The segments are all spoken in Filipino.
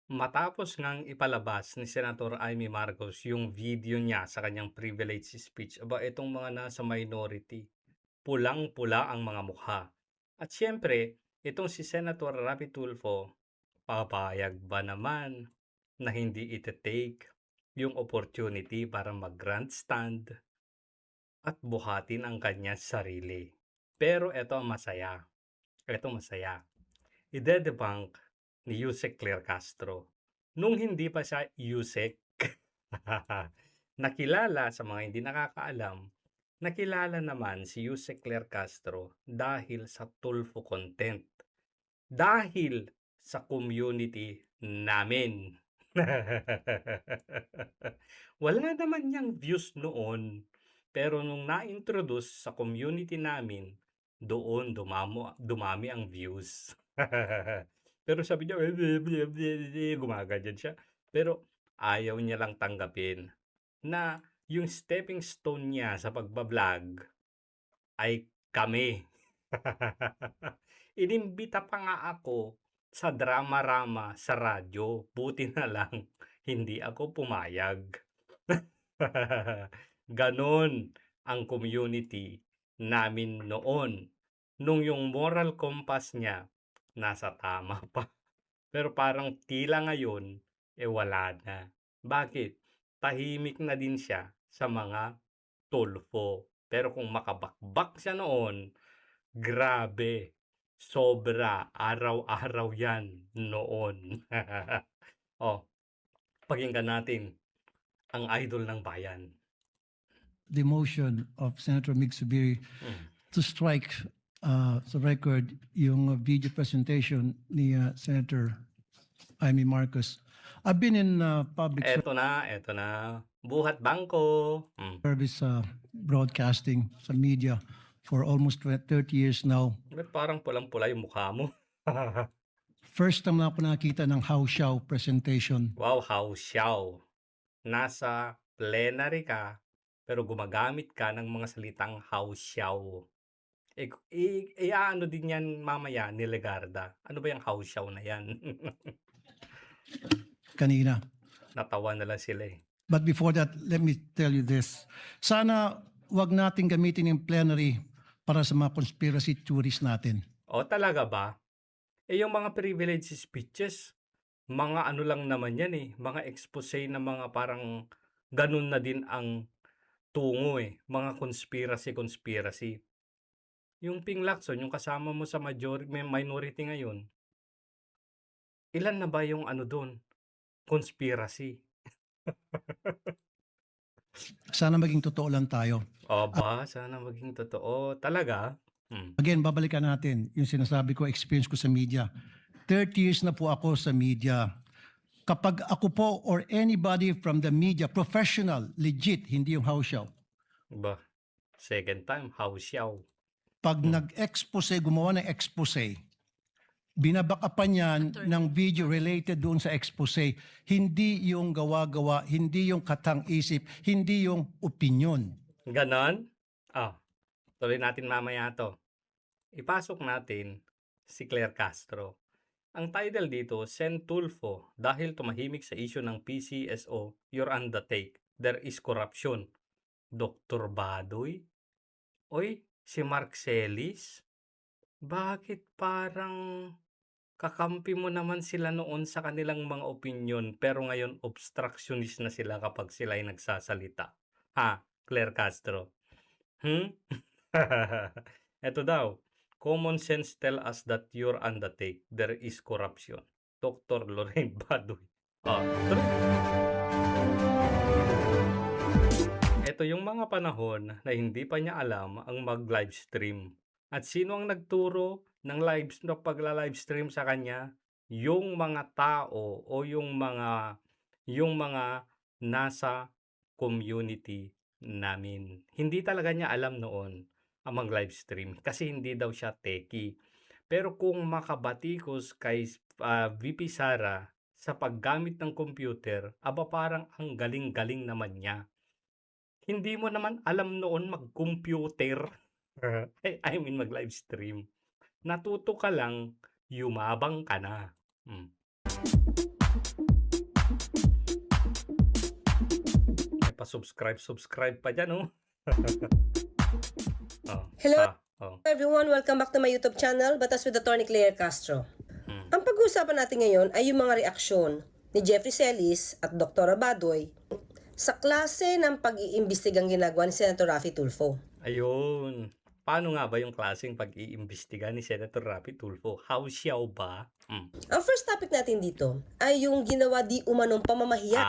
Matapos ngang ipalabas ni Senator Amy Marcos yung video niya sa kanyang privilege speech, aba itong mga nasa minority, pulang-pula ang mga mukha. At siyempre, itong si Senator Rapi Tulfo, papayag ba naman na hindi ite-take yung opportunity para mag-grandstand at buhatin ang kanyang sarili? Pero eto ang masaya, eto masaya. Ide-debunk ni Yusek Claire Castro nung hindi pa siya Yusek. Nakilala sa mga hindi nakakaalam, nakilala naman si Yusek Claire Castro dahil sa Tulfo content. Dahil sa community namin. Wala naman niyang views noon. Pero nung na-introduce sa community namin, doon dumami ang views. Pero sabi niya, gumaganyan siya. Pero ayaw niya lang tanggapin na yung stepping stone niya sa pagbablog ay kami. Inimbita pa nga ako sa drama-rama sa radyo. Buti na lang, hindi ako pumayag. Ganon ang community namin noon. Nung yung moral compass niya, nasa tama pa. Pero parang tila ngayon, wala na. Bakit? Tahimik na din siya sa mga Tulfo. Pero kung makabakbak siya noon, grabe. Sobra. Araw-araw yan noon. Oh, pakinggan natin ang idol ng bayan. The motion of Senator Mig Subiri to strike sa record yung video presentation ni Senator Amy Marcos. I've been in public Eto na. Buhat bangko. service broadcasting sa media for almost 30 years now. Ba't parang pulang-pula yung mukha mo? First time na ako nakita ng How Xiao presentation. Wow, how xiao. Nasa plenary ka, pero gumagamit ka ng mga salitang how xiao. Ano din yan mamaya ni Legarda. Ano ba yung how xiao na yan? Kanina. Natawa na lang sila eh. But before that, let me tell you this. Sana wag nating gamitin yung plenary para sa mga conspiracy theories natin. O talaga ba? Yung mga privilege speeches, mga ano lang naman yan eh. Mga expose na mga parang ganun na din ang tungo eh. Mga conspiracy. Yung Ping Lacson, yung kasama mo sa minority ngayon, ilan na ba yung ano doon? Conspiracy. Sana maging totoo lang tayo. Sana maging totoo. Talaga? Again, babalikan natin yung sinasabi ko, experience ko sa media. 30 years na po ako sa media. Kapag ako po or anybody from the media, professional, legit, hindi yung house show. Ba, second time, how xiao. Pag nag-expose, gumawa ng expose, binabakapan yan ng video related doon sa expose, hindi yung gawa-gawa, hindi yung katang-isip, hindi yung opinion. Ganon? Tuloy natin mamaya to. Ipasok natin si Claire Castro. Ang title dito, Sen Tulfo, dahil tumahimik sa issue ng PCSO, you're on the take. There is corruption. Dr. Badoy? Oy, si Mark Celis? Bakit parang kakampi mo naman sila noon sa kanilang mga opinion pero ngayon obstructionist na sila kapag sila ay nagsasalita? Ha, Claire Castro? Ito daw, common sense tell us that you're on the take. There is corruption. Dr. Lorraine Badoy. Ito yung mga panahon na hindi pa niya alam ang mag-livestream. At sino ang nagturo ng pagla-livestream sa kanya? Yung mga tao o yung mga nasa community namin. Hindi talaga niya alam noon ang mag-livestream kasi hindi daw siya techie. Pero kung makabatikos kay VP Sara sa paggamit ng computer, parang ang galing-galing naman niya. Hindi mo naman alam noon mag-computer. I mean mag-livestream. Natuto ka lang, yumabang ka na. naka-subscribe pa diyan, oh. Oh, Hello oh. everyone, welcome back to my YouTube channel, Batas with Attorney Claire Castro. Ang pag-uusapan natin ngayon ay yung mga reaksyon ni Jeffrey Celis at Dr. Abadoy sa klase ng pag-iimbestigang ginagawa ni Senator Raffy Tulfo. Ayun. Paano nga ba yung klaseng pag-iimbestiga ni Senator Raffy Tulfo? Hausiao ba? Ang first topic natin dito ay yung ginawa di umanong pamamahiya.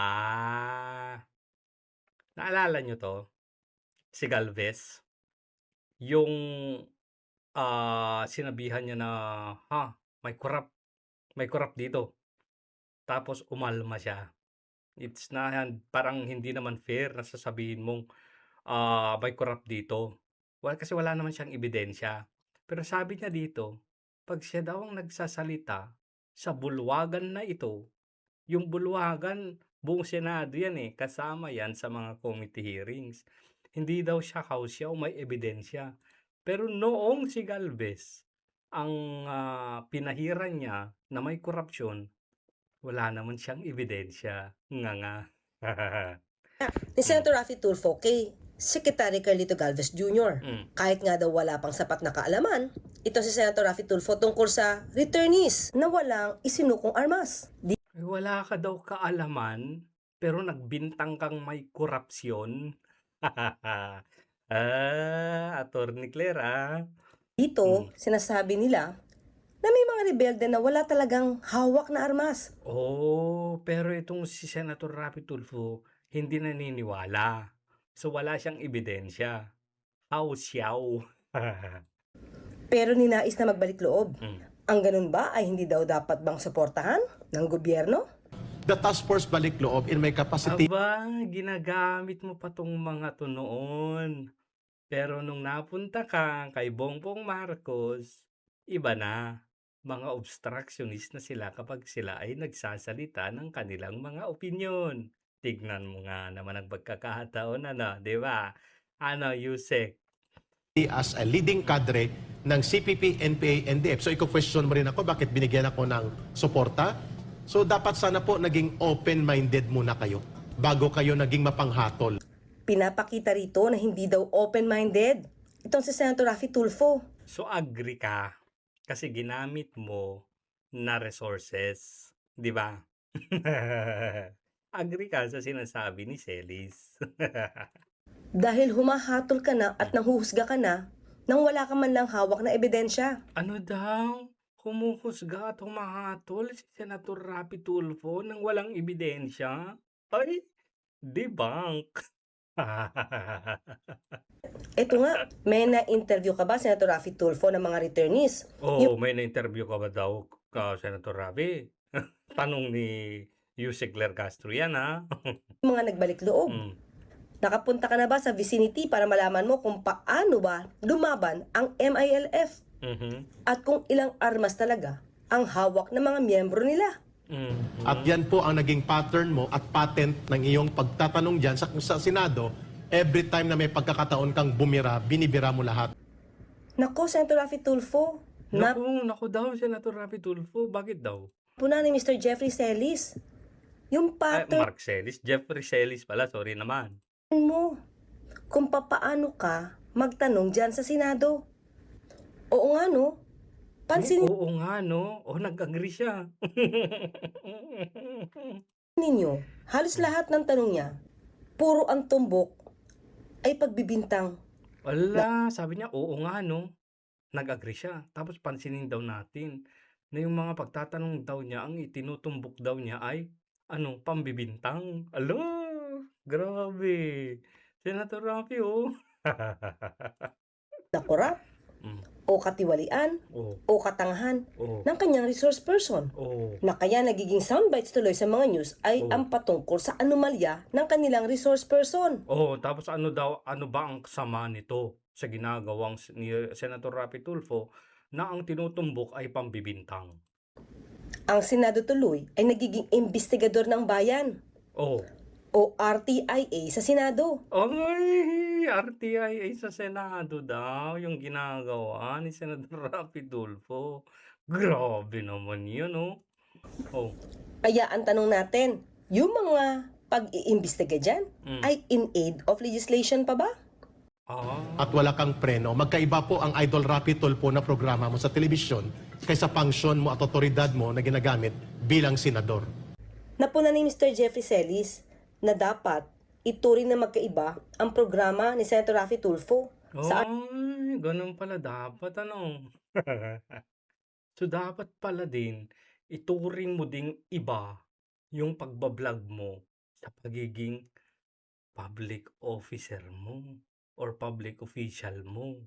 Naalala nyo to? Si Galvez? Yung sinabihan niya na, may corrupt dito. Tapos umalma siya. It's na parang hindi naman fair na sasabihin mong may corrupt dito. Kasi wala naman siyang ebidensya. Pero sabi niya dito, pag siya daw ang nagsasalita sa bulwagan na ito, yung bulwagan, buong Senado yan kasama yan sa mga committee hearings. Hindi daw siya kausiyaw, may ebidensya. Pero noong si Galvez, ang pinahiran niya na may korupsyon, wala naman siyang ebidensya. Nga. Ni Senator Raffy Tulfo kay Secretary Carlito Galvez Jr. Kahit nga daw wala pang sapat na kaalaman, ito si Senator Raffy Tulfo tungkol sa returnees na walang isinukong armas. Wala ka daw kaalaman, pero nagbintang kang may korupsyon. Attorney Claire, Dito, sinasabi nila na may mga rebelde na wala talagang hawak na armas. Pero itong si Senator Raffy Tulfo, hindi naniniwala. So wala siyang ebidensya. Hausiyaw. Pero ninais na magbalik loob. Ang ganun ba ay hindi daw dapat bang suportahan ng gobyerno? The task force balik loob in my capacity. Aba, ginagamit mo pa tong mga to noon. Pero nung napunta ka kay Bongbong Marcos, iba na. Mga obstructionist na sila kapag sila ay nagsasalita ng kanilang mga opinyon. Tignan mo nga naman ang pagkakataon, di ba? Yusek? As a leading cadre ng CPP, NPA, NDF. So iko-question mo rin ako bakit binigyan ako ng suporta. So dapat sana po naging open-minded muna kayo bago kayo naging mapanghatol. Pinapakita rito na hindi daw open-minded itong si Senator Raffy Tulfo. So agree ka kasi ginamit mo na resources, di ba? Agree ka sa sinasabi ni Celis. Dahil humahatol ka na at nanghuhusga ka na nang wala ka man lang hawak na ebidensya. Ano daw? Humuhusga at humahatol si Senator Raffy Tulfo nang walang ebidensya? Ay, debunk. Ito nga, may na-interview ka ba, Senator Raffy Tulfo, ng mga returnees? May na-interview ka ba daw, Senator Raffy? Tanong ni Yusek Claire Castro yan, Mga nagbalik loob. Nakapunta ka na ba sa vicinity para malaman mo kung paano ba lumaban ang MILF? At kung ilang armas talaga ang hawak ng mga miyembro nila? At yan po ang naging pattern mo at patent ng iyong pagtatanong dyan sa Senado. Every time na may pagkakataon kang bumira, binibira mo lahat. Nako, Senator Raffy Tulfo. Naku daw, Senator Raffy Tulfo. Bakit daw? Puna ni Mr. Jeffrey Celis. Yung pattern Mark Celis? Jeffrey Celis pala, sorry naman. mo kung papaano ka magtanong dyan sa Senado. Oo nga no, pansinin Oo nga, no? Nag-agree siya. ninyo, halos lahat ng tanong niya, puro ang tumbok ay pagbibintang. Wala, sabi niya, oo nga, no? Nag-agree siya. Tapos pansinin daw natin na yung mga pagtatanong daw niya, ang itinutumbok daw niya ay, pambibintang. Grabe. Senator Raffy, Na korap, o katiwalian, o katangahan ng kanyang resource person. Na kaya nagiging soundbites tuloy sa mga news ay ang patungkol sa anomalya ng kanilang resource person. Tapos ano ba ang kasama nito sa ginagawang ni Senator Raffy Tulfo na ang tinutumbok ay pambibintang? Ang Senado tuloy ay nagiging investigador ng bayan. O RTIA sa Senado. Ay, RTIA sa Senado daw yung ginagawa ni Senator Raffy Tulfo. Grabe naman yun, Kaya ang tanong natin, yung mga pag-iimbestiga dyan ay in aid of legislation pa ba? Ah, At wala kang preno, magkaiba po ang Idol Rapi Tulfo na programa mo sa telebisyon kaysa function mo at otoridad mo na ginagamit bilang senador. Napuna ni Mr. Jeffrey Celis na dapat ituring na magkaiba ang programa ni Senator Raffy Tulfo sa ay, ganun pala dapat ano. So, dapat pala din ituring mo ding iba yung pagba-vlog mo sa pagiging public officer mo or public official mo.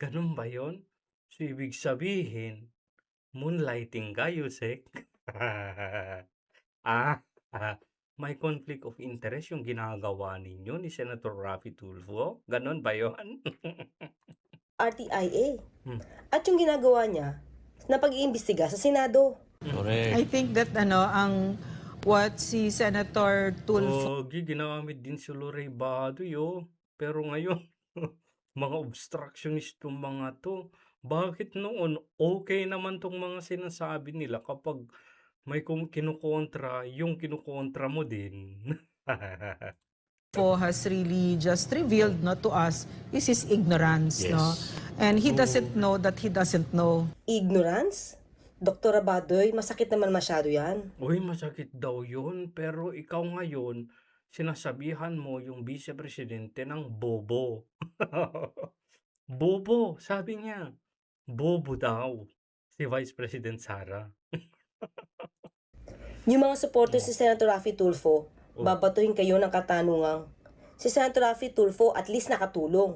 Ganun ba yun? So, ibig sabihin, moonlighting ka, Yusek? Ah, may conflict of interest yung ginagawa ninyo ni Senator Raffy Tulfo? Ganun ba yun? RTIA Hmm. at yung ginagawa niya na pag-iimbestiga sa Senado. I think that ang what si Senator Tulfo Ginamit din si Lorey Badoy, oh. Pero ngayon, mga obstructionist tong mga to. Bakit noon okay naman tong mga sinasabi nila kapag may kinukontra, yung kinukontra mo din. has really just revealed to us is his ignorance, no? And he doesn't know that he doesn't know. Ignorance? Dr. Abadoy, masakit naman masyado yan. Uy, masakit daw yun. Pero ikaw ngayon, sinasabihan mo yung vice-presidente ng bobo. Bobo, sabi niya. Bobo daw si Vice President Sara. Yung mga supporters ni Senator Raffy Tulfo, babatuhin kayo ng katanungang, si Senator Raffy Tulfo at least nakatulong.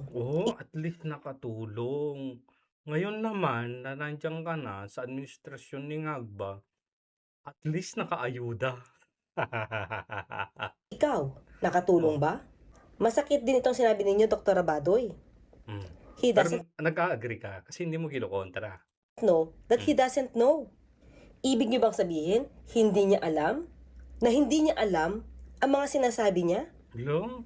At least nakatulong. Ngayon naman, na nandiyan ka na sa administrasyon ni Ngagba, at least nakaayuda. Ikaw, nakatulong ba? Masakit din itong sinabi ninyo, Dr. Abadoy. He Pero doesn't nag-a-agree ka kasi hindi mo kinukontra. know that he doesn't know. Ibig niyo bang sabihin, hindi niya alam? Na hindi niya alam ang mga sinasabi niya? Hello?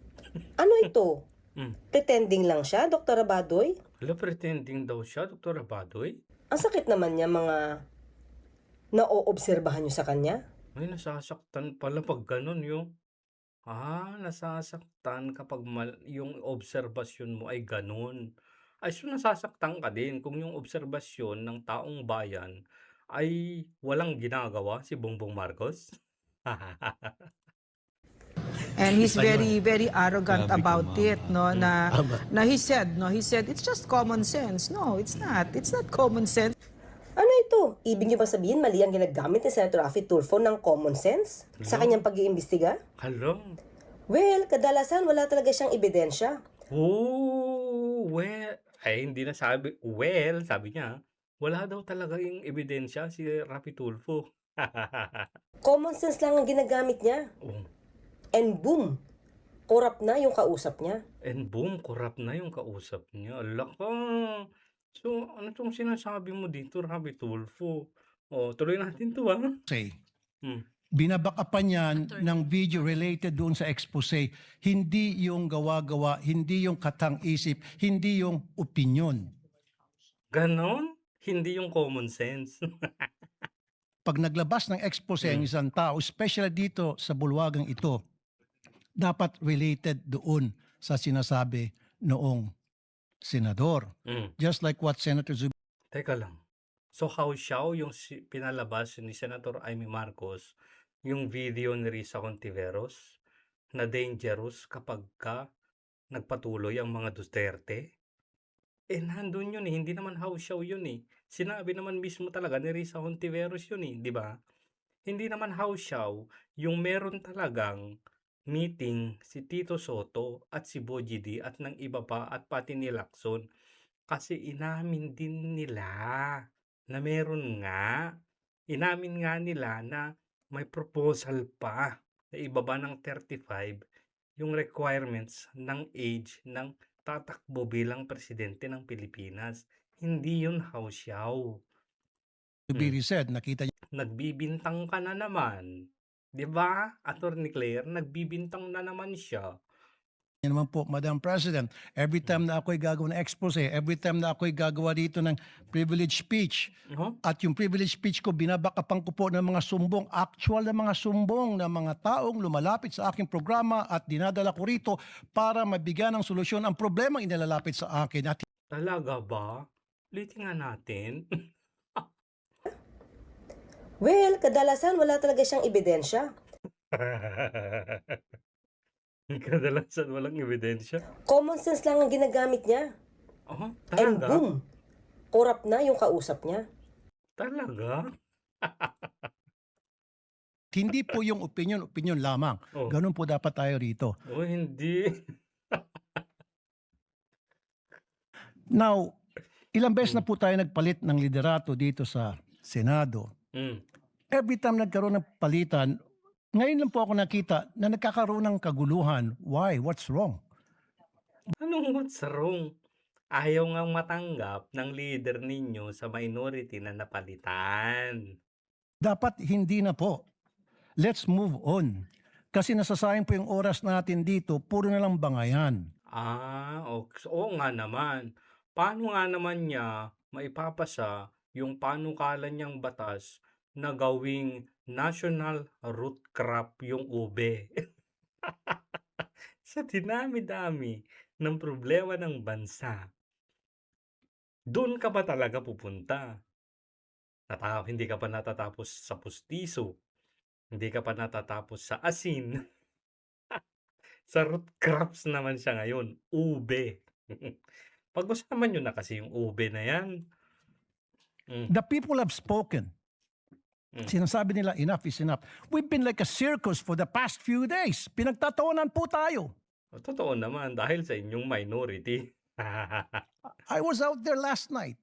Ano ito? Hmm. Pretending lang siya, Dr. Abadoy? Hello, pretending daw siya, Dr. Abadoy? Ang sakit naman niya mga naoobserbahan niyo sa kanya. Ay, nasasaktan pala pag ganun yung... nasasaktan kapag yung obserbasyon mo ay ganun. Ay, so nasasaktan ka din kung yung obserbasyon ng taong bayan ay walang ginagawa si Bongbong Marcos? And he's Iba yun. very very arrogant Grabe ka, about mama. it, no? Na Tama. he said it's just common sense. No, it's not. It's not common sense. Ano ito? Ibig niyo bang sabihin mali ang ginagamit ni Senator Raffy Tulfo ng common sense sa kanyang pag-iimbestiga? Hello? Well, kadalasan wala talaga siyang ebidensya. Well, ay hindi na sabi, sabi niya, wala daw talaga yung ebidensya si Raffy Tulfo. Common sense lang ang ginagamit niya. Oh, And boom, korap na yung kausap niya. and boom, corrupt na yung kausap niya. Ala ka. So, ano tong sinasabi mo dito, Raffy Tulfo? Tuloy natin to, Say, Hmm. binabakapan yan ng video related doon sa expose. Hindi yung gawa-gawa, hindi yung katang-isip, hindi yung opinion. Ganon? Hindi yung common sense. Pag naglabas ng expose ang isang tao, especially dito sa bulwagang ito, dapat related doon sa sinasabi noong senador. Mm. Just like what Senator Zubiri Teka lang. So, how siya yung pinalabas ni Senator Amy Marcos yung video ni Risa Hontiveros na dangerous kapag ka nagpatuloy ang mga Duterte? Nandun yun hindi naman house show yun Sinabi naman mismo talaga ni Risa Hontiveros yun di ba? Hindi naman house show yung meron talagang meeting si Tito Soto at si Bogie D at ng iba pa at pati ni Lacson. Kasi inamin din nila na meron nga. Inamin nga nila na may proposal pa na ibaba ng 35 yung requirements ng age ng tatakbo bilang presidente ng Pilipinas. Hindi yun house show. said, nakita niya Nagbibintang ka na naman. 'Di ba? Attorney Claire, nagbibintang na naman siya. Yan naman po, Madam President, every time na ako'y gagawa ng expose, every time na ako'y gagawa dito ng privilege speech, at yung privilege speech ko, binabakapan ko po ng mga sumbong, actual na mga sumbong ng mga taong lumalapit sa aking programa at dinadala ko rito para mabigyan ng solusyon ang problema inilalapit sa akin. At Talaga ba? Ulitin nga natin. Well, kadalasan wala talaga siyang ebidensya. Kadalasan walang ebidensya. Common sense lang ang ginagamit niya. Oh, And talaga? boom, korap na yung kausap niya. Talaga? hindi po yung opinion lamang. Oh. Ganun po dapat tayo rito. Oh, hindi. Now, ilang beses na po tayo nagpalit ng liderato dito sa Senado. Mm. Every time nagkaroon ng palitan, ngayon lang po ako nakita na nagkakaroon ng kaguluhan. Why? What's wrong? Anong what's wrong? Ayaw ngang matanggap ng leader ninyo sa minority na napalitan. Dapat hindi na po. Let's move on. Kasi nasasayang po yung oras natin dito, puro na lang bangayan. Oo nga naman. Paano nga naman niya maipapasa yung panukalan niyang batas na gawing national root crop yung ube? Sa dinami-dami ng problema ng bansa, doon ka ba talaga pupunta? Hindi ka pa natatapos sa pustiso. Hindi ka pa natatapos sa asin. Sa root crops naman siya ngayon, ube. Pag-usapan nyo na kasi yung ube na yan. The people have spoken. Sinasabi nila, enough is enough. We've been like a circus for the past few days. Pinagtatawanan po tayo. Totoo naman, dahil sa inyong minority. I was out there last night.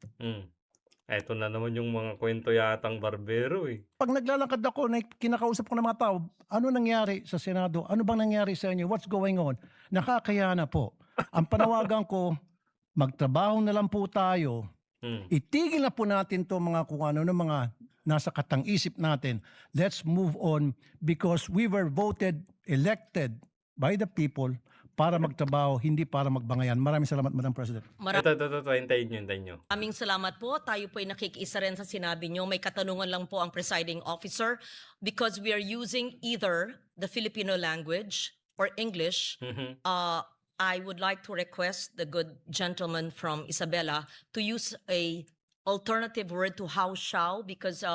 Eto na naman yung mga kwento yatang barbero eh. Pag naglalakad ako, kinakausap ko ng mga tao, ano nangyari sa Senado? Ano bang nangyari sa inyo? What's going on? Nakakaya na po. Ang panawagan ko, magtrabaho na lang po tayo. Itigil na po natin to mga kung ano ng mga nasa katang-isip natin. Let's move on because we were elected by the people para magtrabaho, hindi para magbangayan. Maraming salamat, Madam President. Ito, hintayin nyo. Maraming salamat po. Tayo po ay nakikiisa rin sa sinabi nyo. May katanungan lang po ang presiding officer because we are using either the Filipino language or English. I would like to request the good gentleman from Isabela to use a alternative word to how shall because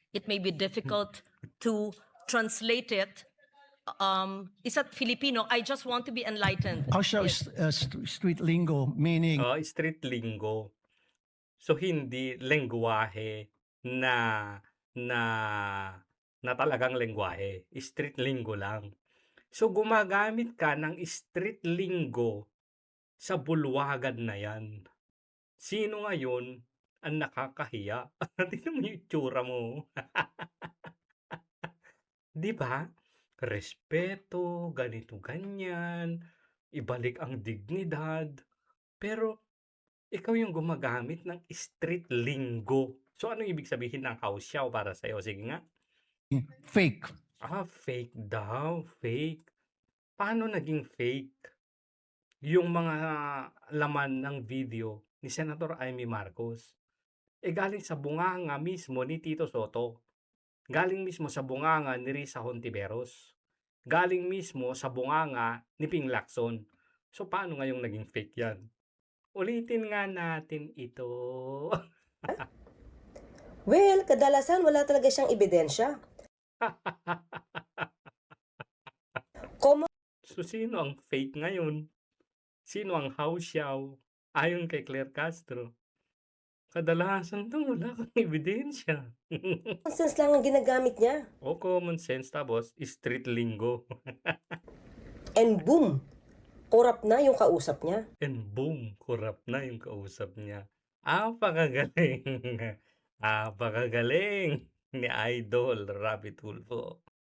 it may be difficult to translate it. Is that Filipino? I just want to be enlightened. How shall Yes. street lingo, meaning Street lingo. So hindi lengguwahe na talagang lengguwahe. Street lingo lang. So gumagamit ka ng street lingo sa bulwagan na yan. Sino ngayon ang nakakahiya? Tingnan mo yung itsura mo. Di ba? Respeto, ganito ganyan, ibalik ang dignidad. Pero ikaw yung gumagamit ng street lingo. So anong ibig sabihin ng kausyaw para sa'yo? Sige nga. fake. Fake daw, fake. Paano naging fake? Yung mga laman ng video ni Senator Amy Marcos. Galing sa bunganga mismo ni Tito Soto. Galing mismo sa bunganga ni Risa Hontiveros. Galing mismo sa bunganga ni Ping Lacson. So paano ngayong naging fake yan? Ulitin nga natin ito. Well, kadalasan wala talaga siyang ebidensya. Common So sino ang fake ngayon? Sino ang hausyaw? Ayon kay Claire Castro. Kadalasan to wala kang ebidensya. sense lang ang ginagamit niya. O common sense tapos street lingo. And boom, korap na yung kausap niya. And boom, kurap na yung kausap niya. Apakagaling. Apakagaling ni Idol Rabbit Tulfo.